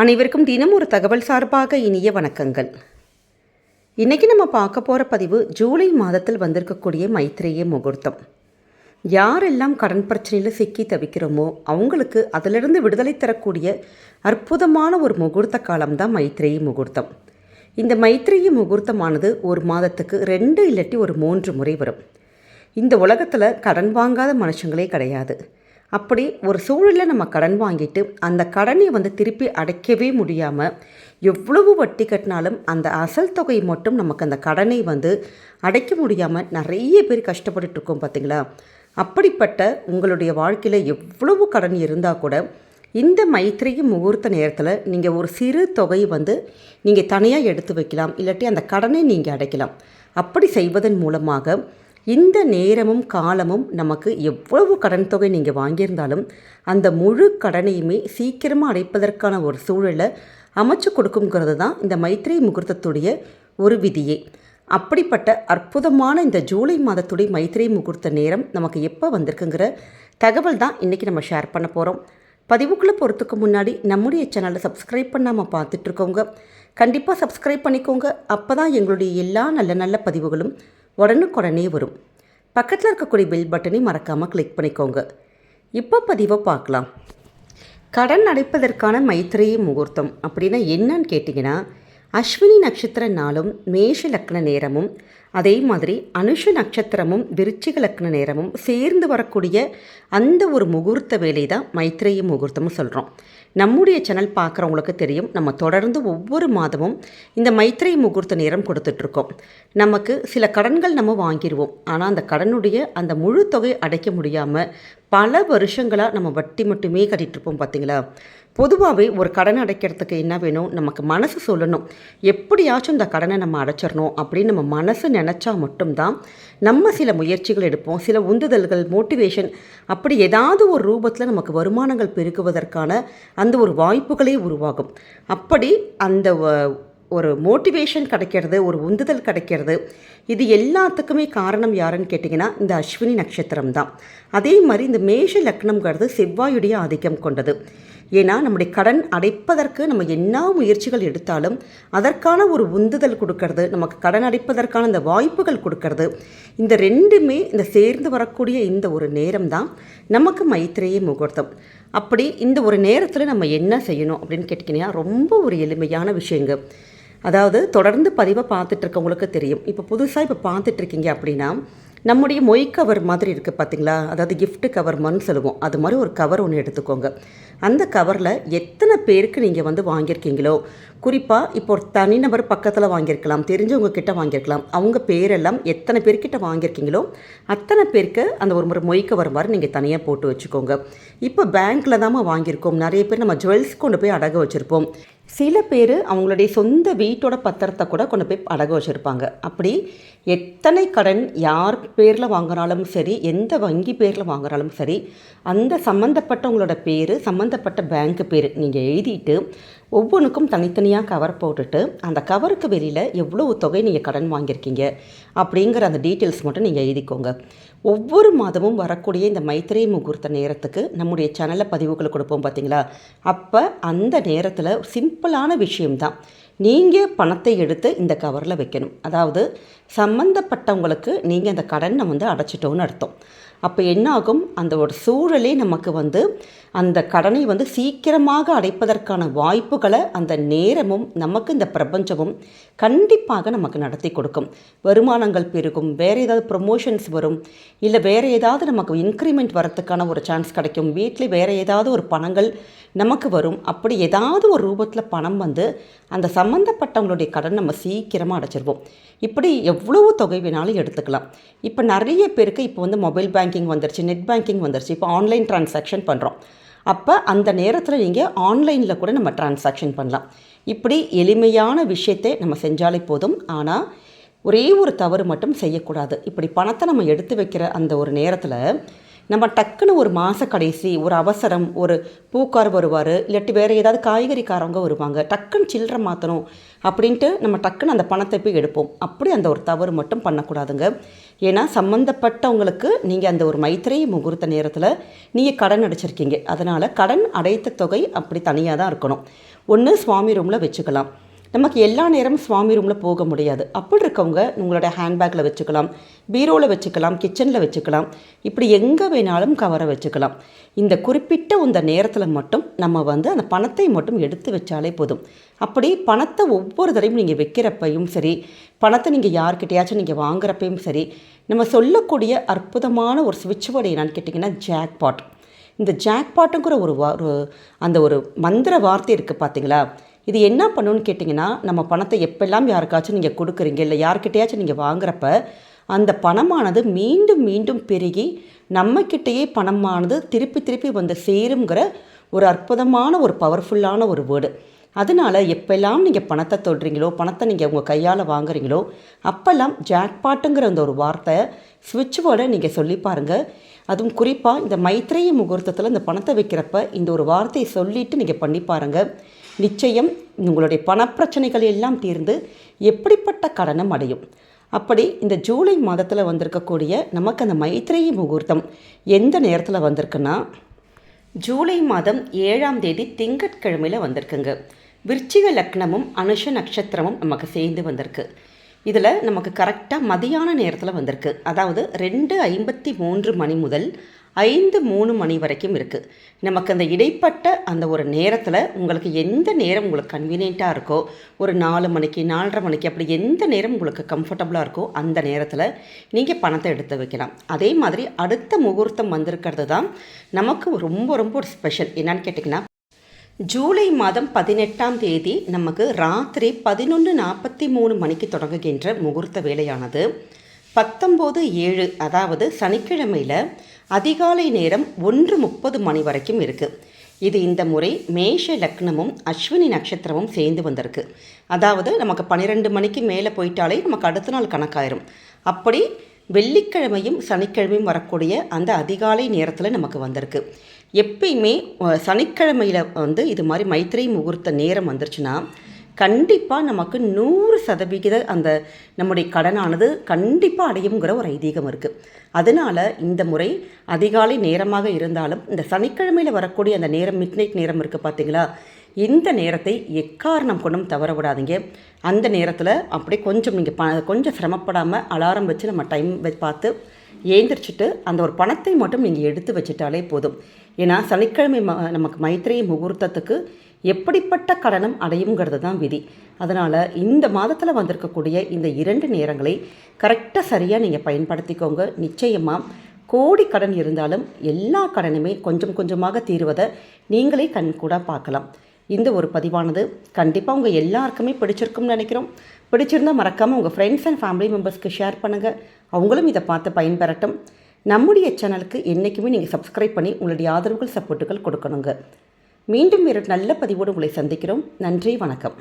அனைவருக்கும் தினம் ஒரு தகவல் சார்பாக இனிய வணக்கங்கள். இன்றைக்கி நம்ம பார்க்க போகிற பதிவு ஜூலை மாதத்தில் வந்திருக்கக்கூடிய மைத்ரேய முகூர்த்தம். யாரெல்லாம் கடன் பிரச்சனையில் சிக்கி தவிக்கிறோமோ அவங்களுக்கு அதிலிருந்து விடுதலை தரக்கூடிய அற்புதமான ஒரு முகூர்த்த காலம்தான் மைத்ரேய முகூர்த்தம். இந்த மைத்ரேய முகூர்த்தமானது ஒரு மாதத்துக்கு 2 இல்லாட்டி ஒரு 3 முறை வரும். இந்த உலகத்தில் கடன் வாங்காத மனுஷங்களே கிடையாது. அப்படி ஒரு சூழலில் நம்ம கடன் வாங்கிட்டு அந்த கடனை திருப்பி அடைக்கவே முடியாமல் எவ்வளவு வட்டி கட்டினாலும் அந்த அசல் தொகை மட்டும் நமக்கு அந்த கடனை அடைக்க முடியாமல் நிறைய பேர் கஷ்டப்பட்டுருக்கோம் பார்த்தீங்களா? அப்படிப்பட்ட உங்களுடைய வாழ்க்கையில் எவ்வளவு கடன் இருந்தால் கூட இந்த மைத்ரேய முகூர்த்த நேரத்தில் நீங்கள் ஒரு சிறு தொகை நீங்கள் தனியாக எடுத்து வைக்கலாம், இல்லாட்டி அந்த கடனை நீங்கள் அடைக்கலாம். அப்படி செய்வதன் மூலமாக இந்த நேரமும் காலமும் நமக்கு எவ்வளவு கடன் தொகை நீங்கள் வாங்கியிருந்தாலும் அந்த முழு கடனையுமே சீக்கிரமாக அடைப்பதற்கான ஒரு சூழலை அமைச்சு கொடுக்குங்கிறது தான் இந்த மைத்ரேய முகூர்த்தத்துடைய ஒரு விதியே. அப்படிப்பட்ட அற்புதமான இந்த ஜூலை மாதத்துடைய மைத்ரேய முகூர்த்த நேரம் நமக்கு எப்போ வந்திருக்குங்கிற தகவல் தான் இன்றைக்கி நம்ம ஷேர் பண்ண போகிறோம். பதிவுக்குள்ளே போகிறதுக்கு முன்னாடி நம்முடைய சேனலை சப்ஸ்கிரைப் பண்ணாமல் பார்த்துட்ருக்கோங்க, கண்டிப்பாக சப்ஸ்கிரைப் பண்ணிக்கோங்க. அப்போ தான் எங்களுடைய எல்லா நல்ல நல்ல பதிவுகளும் உடனுக்குடனே வரும். பக்கத்தில் இருக்கக்கூடிய பெல் பட்டனை மறக்காமல் கிளிக் பண்ணிக்கோங்க. இப்போ பதிவை பார்க்கலாம். கடன் அடைப்பதற்கான மைத்ரேய முகூர்த்தம் அப்படின்னா என்னன்னு கேட்டிங்கன்னா, அஸ்வினி நட்சத்திர நாளும் மேஷ லக்ன நேரமும் அதே மாதிரி அனுஷ நட்சத்திரமும் விருச்சிக லக்ன நேரமும் சேர்ந்து வரக்கூடிய அந்த ஒரு முகூர்த்த வேலை தான் மைத்ரேய முகூர்த்தம்னு சொல்கிறோம். நம்முடைய சேனல் பார்க்குறவங்களுக்கு தெரியும், நம்ம தொடர்ந்து ஒவ்வொரு மாதமும் இந்த மைத்ரேய முகூர்த்த நேரம் கொடுத்துட்ருக்கோம். நமக்கு சில கடன்கள் நம்ம வாங்கிடுவோம், ஆனால் அந்த கடனுடைய அந்த முழு தொகை அடைக்க முடியாமல் பல வருஷங்களாக நம்ம வட்டி மட்டுமே கட்டிகிட்ருப்போம் பார்த்தீங்களா? பொதுவாகவே ஒரு கடன் அடைக்கிறதுக்கு என்ன வேணும், நமக்கு மனசு சொல்லணும், எப்படியாச்சும் இந்த கடனை நம்ம அடைச்சிடணும் அப்படின்னு நம்ம மனசு நினச்சா மட்டும்தான் நம்ம சில முயற்சிகள் எடுப்போம். சில உந்துதல்கள், மோட்டிவேஷன், அப்படி ஏதாவது ஒரு ரூபத்தில் நமக்கு வருமானங்கள் பெருக்குவதற்கான அந்த ஒரு வாய்ப்புகளே உருவாகும். அப்படி அந்த ஒரு மோட்டிவேஷன் கிடைக்கிறது, ஒரு உந்துதல் கிடைக்கிறது, இது எல்லாத்துக்குமே காரணம் யாருன்னு கேட்டிங்கன்னா இந்த அஸ்வினி நட்சத்திரம் தான். அதே மாதிரி இந்த மேஷ லக்னம்ங்கிறது செவ்வாயுடைய ஆதிக்கம் கொண்டது. ஏன்னா நம்முடைய கடன் அடைப்பதற்கு நம்ம என்ன முயற்சிகள் எடுத்தாலும் அதற்கான ஒரு உந்துதல் கொடுக்கறது, நமக்கு கடன் அடைப்பதற்கான இந்த வாய்ப்புகள் கொடுக்கறது, இந்த ரெண்டுமே இந்த சேர்ந்து வரக்கூடிய இந்த ஒரு நேரம் தான் நமக்கு மைத்ரேய முகூர்த்தம். அப்படி இந்த ஒரு நேரத்தில் நம்ம என்ன செய்யணும் அப்படின்னு கேட்டிங்கன்னா, ரொம்ப ஒரு எளிமையான விஷயங்க. அதாவது தொடர்ந்து பதிவை பார்த்துட்ருக்கவங்களுக்கு தெரியும், இப்போ புதுசாக பார்த்துட்ருக்கீங்க அப்படின்னா நம்முடைய மொய் கவர் மாதிரி இருக்குது பார்த்தீங்களா? அதாவது கிஃப்ட் கவர்மான்னு சொல்லுவோம். அது மாதிரி ஒரு கவர் ஒன்று எடுத்துக்கோங்க. அந்த கவரில் எத்தனை பேருக்கு நீங்கள் வாங்கியிருக்கீங்களோ, குறிப்பாக இப்போ ஒரு தனிநபர் பக்கத்தில் வாங்கியிருக்கலாம், தெரிஞ்சவங்க கிட்ட வாங்கியிருக்கலாம், அவங்க பேரெல்லாம் எத்தனை பேர்கிட்ட வாங்கியிருக்கீங்களோ அத்தனை பேருக்கு அந்த ஒரு மொய் கவர் மாதிரி நீங்கள் தனியாக போட்டு வச்சுக்கோங்க. இப்போ பேங்க்கில் தான் வாங்கியிருக்கோம், நிறைய பேர் நம்ம ஜுவல்ஸ் கொண்டு போய் அடகு வச்சுருப்போம், சில பேர் அவங்களுடைய சொந்த வீட்டோட பத்திரத்தை கூட கொண்டு போய் அடகு வச்சுருப்பாங்க. அப்படி எத்தனை கடன் யார் பேரில் வாங்கினாலும் சரி, எந்த வங்கி பேரில் வாங்கினாலும் சரி, அந்த சம்மந்தப்பட்டவங்களோட பேர், சம்மந்தப்பட்ட பேங்க்கு பேர் நீங்கள் எழுதிட்டு ஒவ்வொன்றுக்கும் தனித்தனியாக கவர் போட்டுட்டு அந்த கவருக்கு வெளியில் எவ்வளோ தொகை நீங்கள் கடன் வாங்கியிருக்கீங்க அப்படிங்கிற அந்த டீட்டெயில்ஸ் மட்டும் நீங்கள் எழுதிக்கோங்க. ஒவ்வொரு மாதமும் வரக்கூடிய இந்த மைத்ரேய முகூர்த்த நேரத்துக்கு நம்முடைய சேனலில் பதிவுகளை கொடுப்போம் பார்த்தீங்களா? அப்போ அந்த நேரத்தில் சிம்பிளான விஷயம்தான், நீங்கள் பணத்தை எடுத்து இந்த கவரில் வைக்கணும். அதாவது சம்மந்தப்பட்டவங்களுக்கு நீங்கள் அந்த கடனை அடைச்சிட்டோன்னு அர்த்தம். அப்போ என்ன ஆகும், அந்த ஒரு சூழலே நமக்கு அந்த கடனை சீக்கிரமாக அடைப்பதற்கான வாய்ப்புகளை அந்த நேரமும் நமக்கு இந்த பிரபஞ்சமும் கண்டிப்பாக நமக்கு நடத்தி கொடுக்கும். வருமானங்கள் பெருகும், வேறு ஏதாவது ப்ரொமோஷன்ஸ் வரும், இல்லை வேறு ஏதாவது நமக்கு இன்க்ரிமெண்ட் வரத்துக்கான ஒரு சான்ஸ் கிடைக்கும், வீட்டில் வேறு ஏதாவது ஒரு பணங்கள் நமக்கு வரும். அப்படி ஏதாவது ஒரு ரூபத்தில் பணம் அந்த சம்மந்தப்பட்டவங்களுடைய கடன் நம்ம சீக்கிரமாக அடைச்சிருவோம். இப்படி எவ்வளவு தொகை வேணாலும் எடுத்துக்கலாம். இப்போ நிறைய பேருக்கு இப்போ மொபைல் பேங்கிங் வந்துருச்சு, நெட் பேங்கிங் வந்துருச்சு, இப்போ ஆன்லைன் டிரான்சாக்ஷன் பண்ணுறோம். அப்போ அந்த நேரத்தில் நீங்கள் ஆன்லைனில் கூட நம்ம டிரான்சாக்ஷன் பண்ணலாம். இப்படி எளிமையான விஷயத்தை நம்ம செஞ்சாலே போதும். ஆனால் ஒரே ஒரு தவறு மட்டும் செய்யக்கூடாது. இப்படி பணத்தை நம்ம எடுத்து வைக்கிற அந்த ஒரு நேரத்தில் நம்ம டக்குன்னு ஒரு மாத கடைசி ஒரு அவசரம், ஒரு பூக்கார் வருவார், இல்லாட்டி வேறு ஏதாவது காய்கறிக்காரவங்க வருவாங்க, டக்குன்னு சில்லறை மாற்றணும் அப்படின்ட்டு நம்ம டக்குன்னு அந்த பணத்தை போய் எடுப்போம். அப்படி அந்த ஒரு தவறு மட்டும் பண்ணக்கூடாதுங்க. ஏன்னா சம்மந்தப்பட்டவங்களுக்கு நீங்கள் அந்த ஒரு மைத்திரை முகூர்த்த நேரத்தில் நீங்கள் கடன் அடைச்சிருக்கீங்க. அதனால் கடன் அடைத்த தொகை அப்படி தனியாக தான் இருக்கணும். ஒன்று சுவாமி ரூமில் வச்சுக்கலாம். நமக்கு எல்லா நேரமும் சுவாமி ரூமில் போக முடியாது. அப்படி இருக்கவங்க உங்களோட ஹேண்ட்பேக்கில் வச்சுக்கலாம், பீரோவில் வச்சுக்கலாம், கிச்சனில் வச்சுக்கலாம், இப்படி எங்கே வேணாலும் கவரை வச்சுக்கலாம். இந்த குறிப்பிட்ட இந்த நேரத்தில் மட்டும் நம்ம அந்த பணத்தை மட்டும் எடுத்து வச்சாலே போதும். அப்படி பணத்தை ஒவ்வொரு தடவையும் நீங்கள் வைக்கிறப்பையும் சரி, பணத்தை நீங்கள் யார்கிட்டையாச்சும் நீங்கள் வாங்குறப்பையும் சரி, நம்ம சொல்லக்கூடிய அற்புதமான ஒரு ஸ்விட்ச் வேர்டு என்னான்னு கேட்டிங்கன்னா ஜாக்பாட். இந்த ஜாக்பாட்டுங்கிற அந்த ஒரு மந்திர வார்த்தை இருக்குது பார்த்தீங்களா? இது என்ன பண்ணுன்னு கேட்டிங்கன்னா, நம்ம பணத்தை எப்பெல்லாம் யாருக்காச்சும் நீங்கள் கொடுக்குறீங்க, இல்லை யார்கிட்டையாச்சும் நீங்கள் வாங்குறப்ப அந்த பணமானது மீண்டும் மீண்டும் பெருகி நம்மக்கிட்டேயே பணமானது திருப்பி திருப்பி வந்து சேருங்கிற ஒரு அற்புதமான ஒரு பவர்ஃபுல்லான ஒரு வேர்டு. அதனால் எப்பெல்லாம் நீங்கள் பணத்தை தொடுறீங்களோ, பணத்தை நீங்கள் உங்கள் கையால் வாங்குறீங்களோ, அப்போல்லாம் ஜாக்பாட்டுங்கிற அந்த ஒரு வார்த்தை ஸ்விட்ச் வேர்டை நீங்கள் சொல்லி பாருங்கள். அதுவும் குறிப்பாக இந்த மைத்திரை முகூர்த்தத்தில் இந்த பணத்தை வைக்கிறப்ப இந்த ஒரு வார்த்தையை சொல்லிவிட்டு நீங்கள் பண்ணி பாருங்கள். நிச்சயம் உங்களுடைய பணப்பிரச்சனைகள் எல்லாம் தீர்ந்து எப்படிப்பட்ட கடனும் அடையும். அப்படி இந்த ஜூலை மாதத்தில் வந்திருக்கக்கூடிய நமக்கு அந்த மைத்திரை முகூர்த்தம் எந்த நேரத்தில் வந்திருக்குன்னா, ஜூலை மாதம் 7ஆம் தேதி திங்கட்கிழமையில் வந்திருக்குங்க. விருச்சிக லக்னமும் அனுஷ நட்சத்திரமும் நமக்கு சேர்ந்து வந்திருக்கு. இதில் நமக்கு கரெக்டாக மதியான நேரத்தில் வந்திருக்கு. அதாவது 2:53 மணி முதல் 5:03 மணி வரைக்கும் இருக்குது. நமக்கு அந்த இடைப்பட்ட அந்த ஒரு நேரத்தில் உங்களுக்கு எந்த நேரம் உங்களுக்கு கன்வீனியண்ட்டாக இருக்கோ, ஒரு 4 மணிக்கு 4:30 மணிக்கு அப்படி எந்த நேரம் உங்களுக்கு கம்ஃபர்டபுளாக இருக்கோ அந்த நேரத்தில் நீங்கள் பணத்தை எடுத்து வைக்கலாம். அதே மாதிரி அடுத்த முகூர்த்தம் வந்திருக்கிறது தான் நமக்கு ரொம்ப ரொம்ப ஒரு ஸ்பெஷல். என்னன்னு கேட்டிங்கன்னா, ஜூலை மாதம் 18ஆம் தேதி நமக்கு ராத்திரி 11:43 மணிக்கு தொடங்குகின்ற முகூர்த்த வேலையானது 19/7 அதாவது சனிக்கிழமையில் அதிகாலை நேரம் 1:30 மணி வரைக்கும் இருக்குது. இது இந்த முறை மேஷ லக்னமும் அஸ்வினி நட்சத்திரமும் சேர்ந்து வந்திருக்கு. அதாவது நமக்கு 12 மணிக்கு மேலே போயிட்டாலே நமக்கு அடுத்த நாள் கணக்காயிரும். அப்படி வெள்ளிக்கிழமையும் சனிக்கிழமையும் வரக்கூடிய அந்த அதிகாலை நேரத்தில் நமக்கு வந்திருக்கு. எப்பயுமே சனிக்கிழமையில் இது மாதிரி மைத்திரை முகூர்த்த நேரம் வந்துருச்சுன்னா கண்டிப்பாக நமக்கு 100% அந்த நம்முடைய கடனானது கண்டிப்பாக அடையுங்கிற ஒரு ஐதீகம் இருக்குது. அதனால் இந்த முறை அதிகாலை நேரமாக இருந்தாலும் இந்த சனிக்கிழமையில் வரக்கூடிய அந்த நேரம் மிட்நைட் நேரம் இருக்குது பார்த்தீங்களா, இந்த நேரத்தை எக்காரணம் கொண்டும் தவற விடாதீங்க. அந்த நேரத்தில் அப்படியே கொஞ்சம் நீங்கள் கொஞ்சம் சிரமப்படாமல் அலாரம் வச்சு நம்ம டைம் பார்த்து ஏந்திரிச்சிட்டு அந்த ஒரு பணத்தை மட்டும் நீங்கள் எடுத்து வச்சுட்டாலே போதும். ஏன்னா சனிக்கிழமை நமக்கு மைத்திரை முகூர்த்தத்துக்கு எப்படிப்பட்ட கடனும் அடையுங்கிறது தான் விதி. அதனால் இந்த மாதத்தில் வந்திருக்கக்கூடிய இந்த 2 நேரங்களை கரெக்டாக சரியாக நீங்கள் பயன்படுத்திக்கோங்க. நிச்சயமாக கோடி கடன் இருந்தாலும் எல்லா கடனுமே கொஞ்சம் கொஞ்சமாக தீர்வதை நீங்களே கண்கூட பார்க்கலாம். இந்த ஒரு பதிவானது கண்டிப்பாக உங்கள் எல்லாருக்குமே பிடிச்சிருக்கும்னு நினைக்கிறோம். பிடிச்சிருந்தால் மறக்காமல் உங்கள் ஃப்ரெண்ட்ஸ் அண்ட் ஃபேமிலி மெம்பர்ஸ்க்கு ஷேர் பண்ணுங்கள். அவங்களும் இதை பார்த்து பயன்பெறட்டும். நம்முடைய சேனலுக்கு என்றைக்குமே நீங்கள் சப்ஸ்கிரைப் பண்ணி உங்களுடைய ஆதரவுகள் சப்போர்ட்டுகள் கொடுக்கணுங்க. மீண்டும் வேறு நல்ல பதிவோடு உங்களை சந்திக்கிறோம். நன்றி, வணக்கம்.